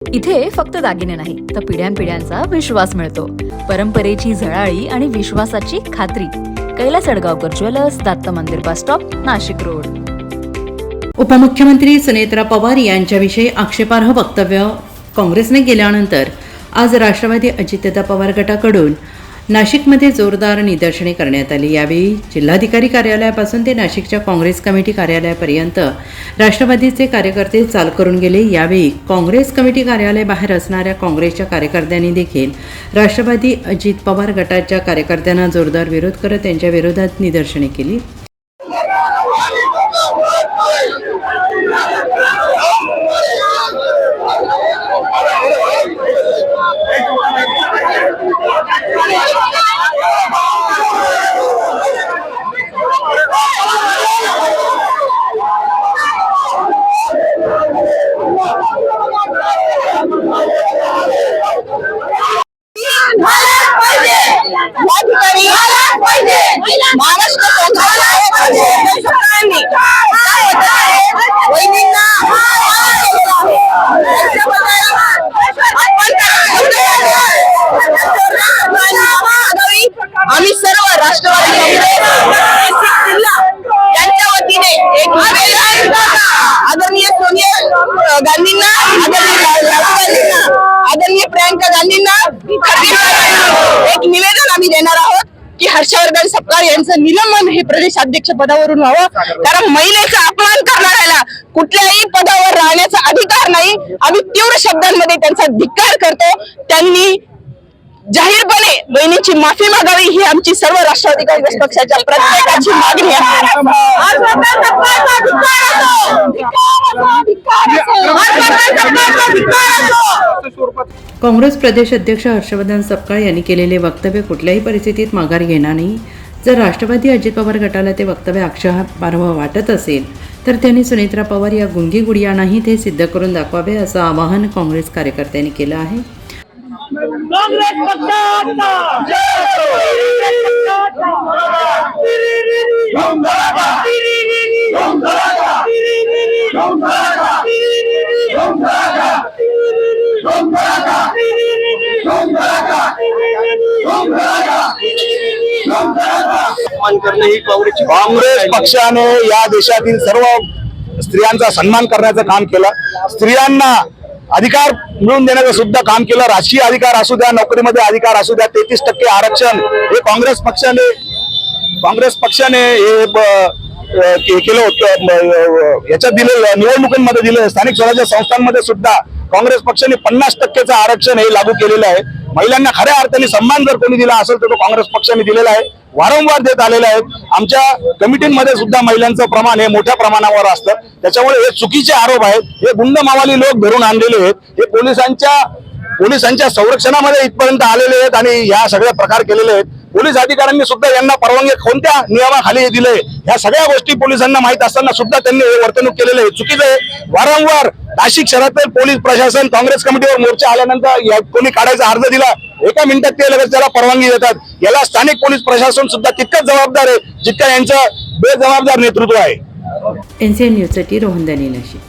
इथे फक्त दागिने नाही तर पिढ्यानपिढ्यांचा विश्वास मिळतो. परंपरेची झळाळी आणि विश्वासाची खात्री. कैलास अडगावकर ज्वेलर्स, दत्त मंदिर बस स्टॉप, नाशिक रोड. उपमुख्यमंत्री सुनेत्रा पवार यांच्याविषयी आक्षेपार्ह वक्तव्य काँग्रेसने केल्यानंतर आज राष्ट्रवादी अजितदादा पवार गटाकडून नाशिकमध्ये जोरदार निदर्शने करण्यात आली. यावेळी जिल्हाधिकारी कार्यालयापासून ते नाशिकच्या काँग्रेस कमिटी कार्यालयापर्यंत राष्ट्रवादीचे कार्यकर्ते चाल करून गेले. यावेळी काँग्रेस कमिटी कार्यालयाबाहेर असणाऱ्या काँग्रेसच्या कार्यकर्त्यांनी देखील राष्ट्रवादी अजित पवार गटाच्या कार्यकर्त्यांना जोरदार विरोध करत त्यांच्या विरोधात निदर्शने केली. आम्ही सर्व राष्ट्रवादी यांच्या वतीने एक आदरणीय सोनिया गांधींना, आदरणीय प्रियंका गांधींना एक निवेदन आम्ही देणार आहोत की हर्षवर्धन सपकाळ यांचं निलंबन हे प्रदेशाध्यक्ष पदावरून व्हावं. कारण महिलेचा अपमान करणाऱ्याला कुठल्याही पदावर राहण्याचा अधिकार नाही. आम्ही तीव्र शब्दांमध्ये त्यांचा धिक्कार करतो. त्यांनी जाहीरपणे बहिणीची माफी मागावी ही आमची सर्व राष्ट्रवादी काँग्रेस पक्षाच्या प्रत्येकाची मागणी आहे. काँग्रेस प्रदेश अध्यक्ष हर्षवर्धन सपकाळ यांनी केलेले वक्तव्य कुठल्याही परिस्थितीत माघार घेणार नाही. जर राष्ट्रवादी अजित पवार गटाला ते वक्तव्य आक्षेपार्ह वाटत असेल तर त्यांनी सुनेत्रा पवार या गुंगी गुडियांनाही ते सिद्ध करून दाखवावे असं आवाहन काँग्रेस कार्यकर्त्यांनी केलं आहे. काँग्रेस पक्षाने या देशातील सर्व स्त्रियांचा सन्मान करण्याचं काम केलं. स्त्रियांना अधिकार मिळवून देण्याचं सुद्धा काम केलं. राजकीय अधिकार असू द्या, नोकरीमध्ये अधिकार असू द्या, 33% आरक्षण हे काँग्रेस पक्षाने हे केलं होतं. याच्यात दिलेलं निवडणुकांमध्ये दिलं. स्थानिक स्वराज्य संस्थांमध्ये सुद्धा काँग्रेस पक्षाने 50% आरक्षण हे लागू केलेलं आहे. महिलांना खऱ्या अर्थाने सन्मान जर कोणी दिला असेल तर तो काँग्रेस पक्षाने दिलेला आहे, वारंवार देत आलेले आहेत. आमच्या कमिटीमध्ये सुद्धा महिलांचं प्रमाण हे मोठ्या प्रमाणावर असतं. त्याच्यामुळे हे चुकीचे आरोप आहेत. हे गुंड मावाली लोक धरून आणलेले आहेत. हे पोलिसांच्या संरक्षणामध्ये इथपर्यंत आलेले आहेत आणि या सगळे प्रकार केलेले आहेत. पोलीस अधिकाऱ्यांनी सुद्धा यांना परवानगी कोणत्या नियमाखाली दिले ह्या सगळ्या गोष्टी पोलिसांना माहित असताना सुद्धा त्यांनी हे वर्तणूक केलेलं आहे. चुकीचं आहे. वारंवार नाशिक शहरातील पोलीस प्रशासन काँग्रेस कमिटीवर मोर्चा आल्यानंतर कोणी काढायचा अर्ज दिला, एका मिनिटात ते लगेच त्याला परवानगी देतात. याला स्थानिक पोलीस प्रशासन सुद्धा तितकंच जबाबदार आहे जितकं यांचं बेजबाबदार नेतृत्व आहे. NCN न्यूजसाठी रोहन दानी, नाशिक.